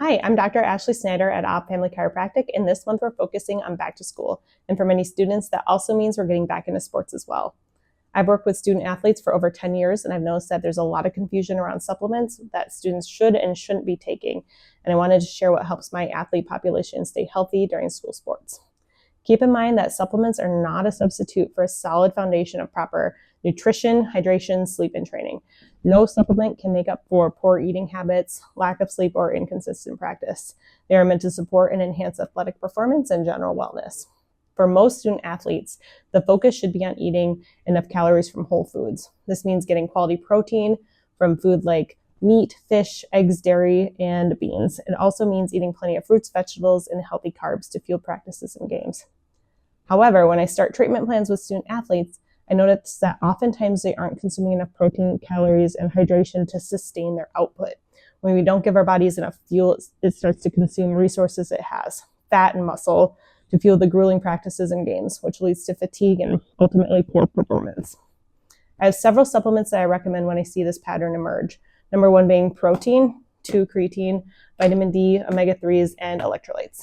Hi, I'm Dr. Ashley Snyder at Opp Family Chiropractic, and this month we're focusing on back to school. And for many students, that also means we're getting back into sports as well. I've worked with student athletes for over 10 years, and I've noticed that there's a lot of confusion around supplements that students should and shouldn't be taking. And I wanted to share what helps my athlete population stay healthy during school sports. Keep in mind that supplements are not a substitute for a solid foundation of proper nutrition, hydration, sleep, and training. No supplement can make up for poor eating habits, lack of sleep, or inconsistent practice. They are meant to support and enhance athletic performance and general wellness. For most student athletes, the focus should be on eating enough calories from whole foods. This means getting quality protein from food like meat, fish, eggs, dairy, and beans. It also means eating plenty of fruits, vegetables, and healthy carbs to fuel practices and games. However, when I start treatment plans with student athletes, I notice that oftentimes they aren't consuming enough protein, calories, and hydration to sustain their output. When we don't give our bodies enough fuel, it starts to consume resources it has, fat and muscle, to fuel the grueling practices and games, which leads to fatigue and ultimately poor performance. I have several supplements that I recommend when I see this pattern emerge. Number 1 being protein, 2 creatine, vitamin D, omega-3s, and electrolytes.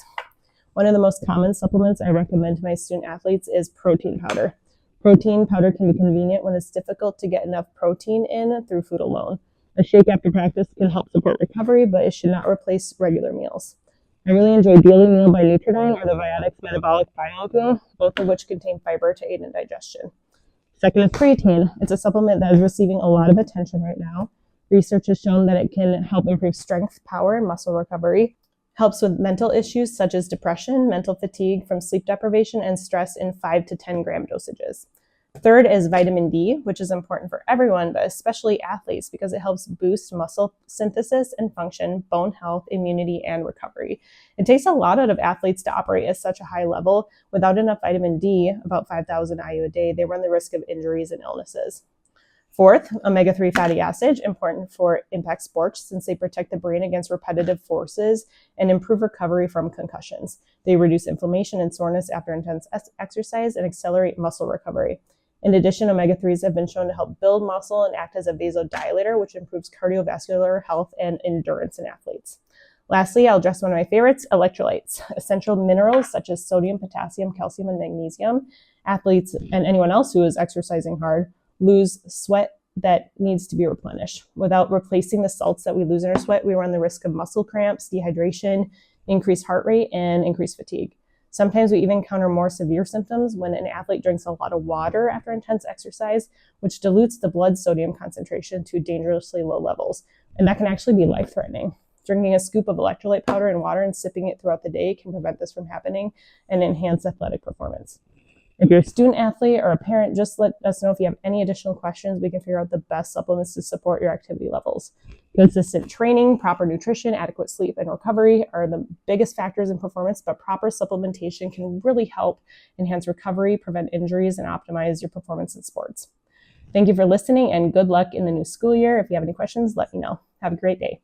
One of the most common supplements I recommend to my student athletes is protein powder. Protein powder can be convenient when it's difficult to get enough protein in through food alone. A shake after practice can help support recovery, but it should not replace regular meals. I really enjoy Daily Meal by Nutridyne or the Vionics Metabolic Biofuel, both of which contain fiber to aid in digestion. Second is creatine. It's a supplement that is receiving a lot of attention right now. Research has shown that it can help improve strength, power, and muscle recovery, helps with mental issues such as depression, mental fatigue from sleep deprivation, and stress in 5 to 10 gram dosages. Third is vitamin D, which is important for everyone, but especially athletes, because it helps boost muscle synthesis and function, bone health, immunity, and recovery. It takes a lot out of athletes to operate at such a high level. Without enough vitamin D, about 5,000 IU a day, they run the risk of injuries and illnesses. Fourth, omega-3 fatty acids, important for impact sports since they protect the brain against repetitive forces and improve recovery from concussions. They reduce inflammation and soreness after intense exercise and accelerate muscle recovery. In addition, omega-3s have been shown to help build muscle and act as a vasodilator, which improves cardiovascular health and endurance in athletes. Lastly, I'll address one of my favorites, electrolytes. Essential minerals such as sodium, potassium, calcium, and magnesium. Athletes and anyone else who is exercising hard lose sweat that needs to be replenished. Without replacing the salts that we lose in our sweat, we run the risk of muscle cramps, dehydration, increased heart rate, and increased fatigue. Sometimes we even encounter more severe symptoms when an athlete drinks a lot of water after intense exercise, which dilutes the blood sodium concentration to dangerously low levels. And that can actually be life-threatening. Drinking a scoop of electrolyte powder and water and sipping it throughout the day can prevent this from happening and enhance athletic performance. If you're a student athlete or a parent, just let us know if you have any additional questions. We can figure out the best supplements to support your activity levels. Consistent training, proper nutrition, adequate sleep, and recovery are the biggest factors in performance, but proper supplementation can really help enhance recovery, prevent injuries, and optimize your performance in sports. Thank you for listening, and good luck in the new school year. If you have any questions, let me know. Have a great day.